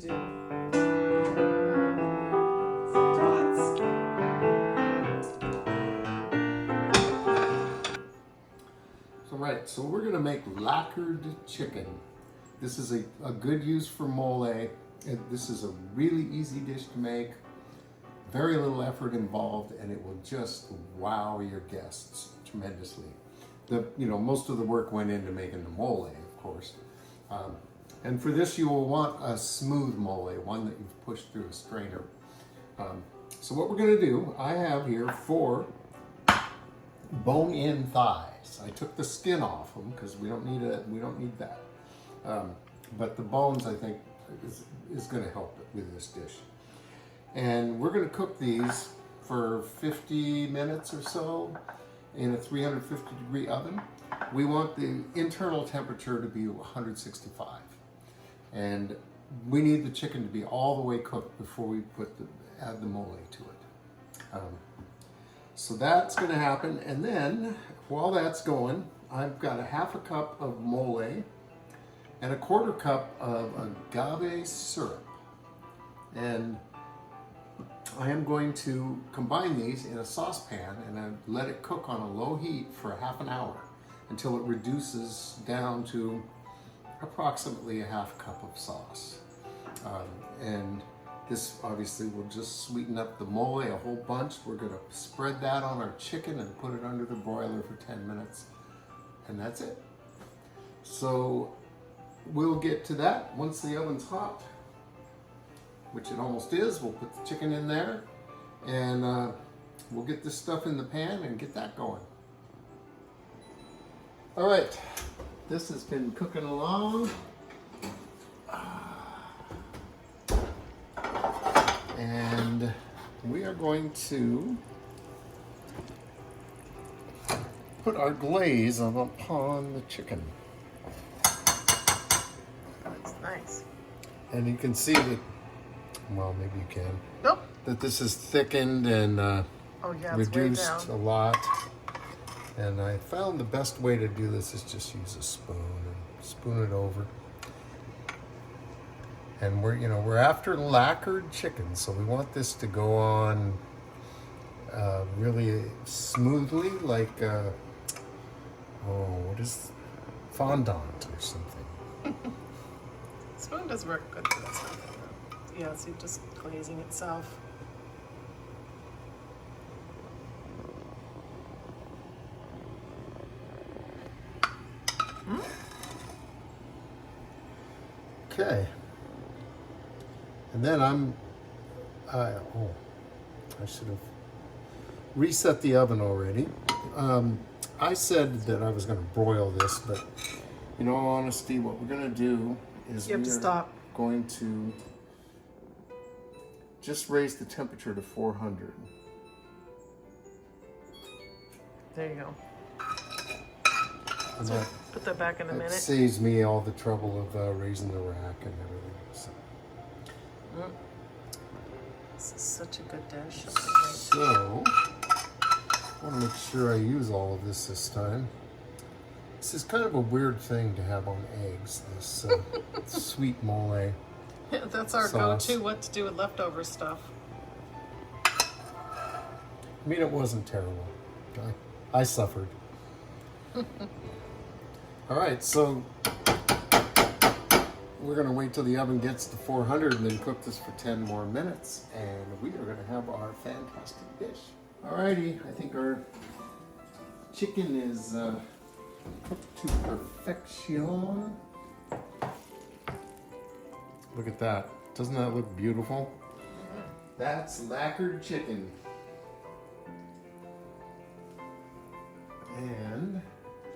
do some dots. So right, so we're gonna make lacquered chicken. This is a good use for mole. This is a really easy dish to make. Very little effort involved, and it will just wow your guests tremendously. Most of the work went into making the mole, of course. And for this, you will want a smooth mole, one that you've pushed through a strainer. So what we're going to do, I have here 4 bone-in thighs. I took the skin off them because we don't need that. But the bones, I think, is going to help with this dish. And we're going to cook these for 50 minutes or so in a 350-degree oven. We want the internal temperature to be 165. And we need the chicken to be all the way cooked before we add the mole to it. So that's going to happen. And then while that's going, I've got a 1/2 cup of mole and a 1/4 cup of agave syrup. And I am going to combine these in a saucepan and I let it cook on a low heat for 1/2 hour until it reduces down to approximately a 1/2 cup of sauce. And this obviously will just sweeten up the mole a whole bunch. We're going to spread that on our chicken and put it under the broiler for 10 minutes. And that's it. So we'll get to that once the oven's hot, which it almost is. We'll put the chicken in there and we'll get this stuff in the pan and get that going. All right, this has been cooking along. And we are going to put our glaze upon the chicken. That's nice. And you can see that, well, maybe you can. Nope. That this is thickened and Oh yeah, it's way reduced down. a lot. And I found the best way to do this is just use a spoon and spoon it over. And we're after lacquered chicken, so we want this to go on really smoothly, like what is fondant or something. Spoon does work good for this one. Yeah, see, just glazing itself. Okay. And then I should have reset the oven already. I said that I was going to broil this, but in all honesty, what we're going to do is You have to stop. going to just raise the temperature to 400. There you go. And that, Put that back in a minute. saves me all the trouble of raising the rack and everything. So. This is such a good dish. So, I want to make sure I use all of this time. This is kind of a weird thing to have on eggs, this sweet mole. Yeah, that's our sauce. go-to, what to do with leftover stuff. I mean, it wasn't terrible. I suffered. All right, so we're going to wait till the oven gets to 400 and then cook this for 10 more minutes. And we are going to have our fantastic dish. All righty, I think our chicken is cooked to perfection. Look at that. Doesn't that look beautiful? That's lacquered chicken. And,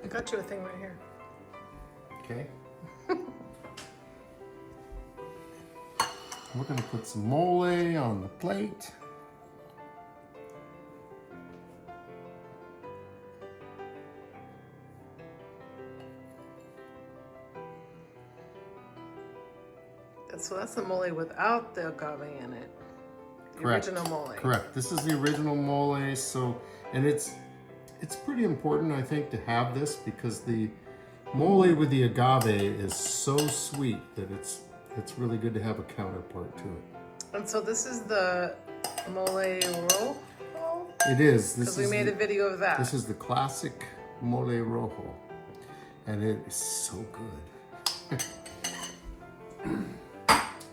I got you a thing right here. okay. We're going to put some mole on the plate. So that's the mole without the agave in it. The Correct. original mole. Correct. This is the original mole. So, and it's pretty important, I think, to have this because the mole with the agave is so sweet that it's really good to have a counterpart to it. And so this is the Molé Rojo? It is. Because we made a video of that. This is the classic Molé Rojo, and it is so good.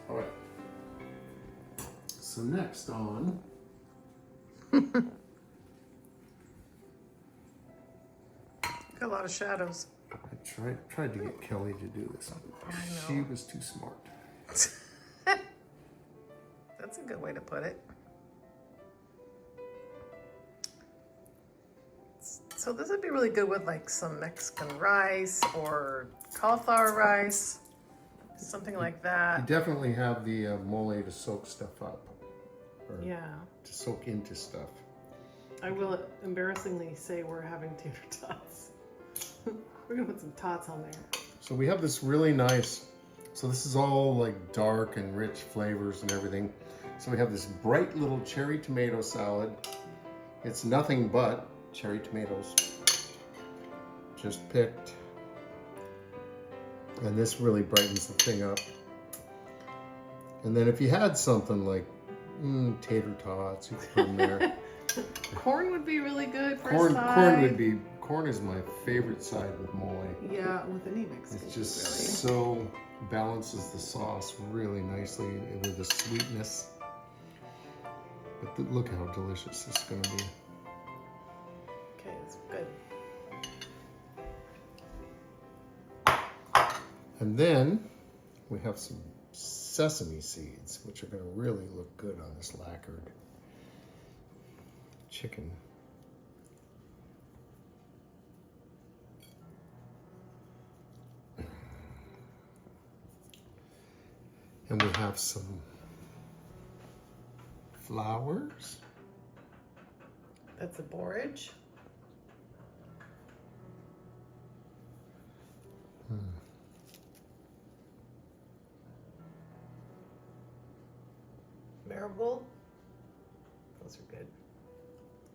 All right. So next on. Got a lot of shadows. I tried to get Kelly to do this. I know. She was too smart. That's a good way to put it. So this would be really good with like some Mexican rice or cauliflower rice, something like You that. definitely have the mole to soak stuff up, or Yeah. to soak into stuff. I will embarrassingly say we're having tater tots. We're gonna put some tots on there. So we have this really nice, so this is all like dark and rich flavors and everything. So we have this bright little cherry tomato salad. It's nothing but cherry tomatoes, just picked. And this really brightens the thing up. And then if you had something like tater tots, you could put them there. Corn would be really good for Corn, a side. corn is my favorite side with mole. Yeah, with any Mexican. It's just really. so balances the sauce really nicely with the sweetness. But look how delicious this is going to be. Okay, it's good. And then we have some sesame seeds, which are going to really look good on this lacquered chicken. And we have some flowers. That's a borage. Marigold. Those are good.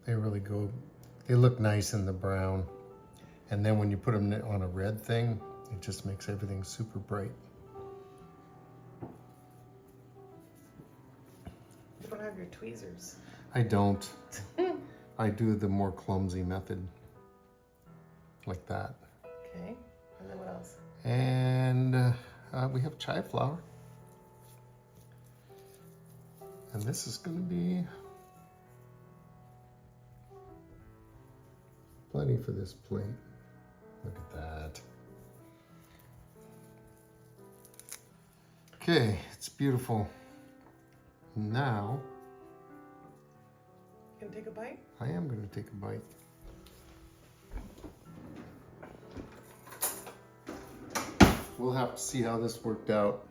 They really go, they look nice in the brown. And then when you put them on a red thing, it just makes everything super bright. You don't have your tweezers. I don't. I do the more clumsy method, like that. Okay, and then what else? And we have chive flour. And this is going to be plenty for this plate. Look at that. Okay, it's beautiful. Now, You gonna take a bite? I am going to take a bite. We'll have to see how this worked out.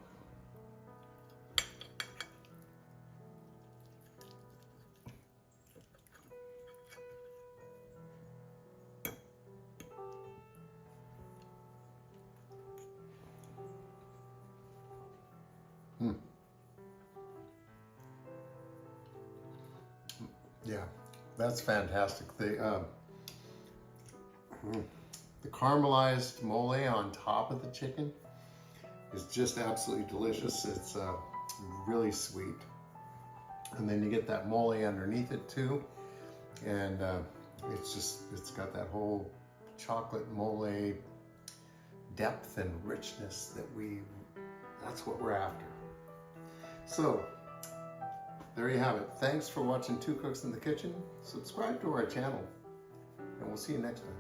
Yeah, that's fantastic. The caramelized mole on top of the chicken is just absolutely delicious. It's really sweet. And then you get that mole underneath it too. And it's got that whole chocolate mole depth and richness that's what we're after. So, there you have it. Thanks for watching Two Cooks in the Kitchen. Subscribe to our channel, and we'll see you next time.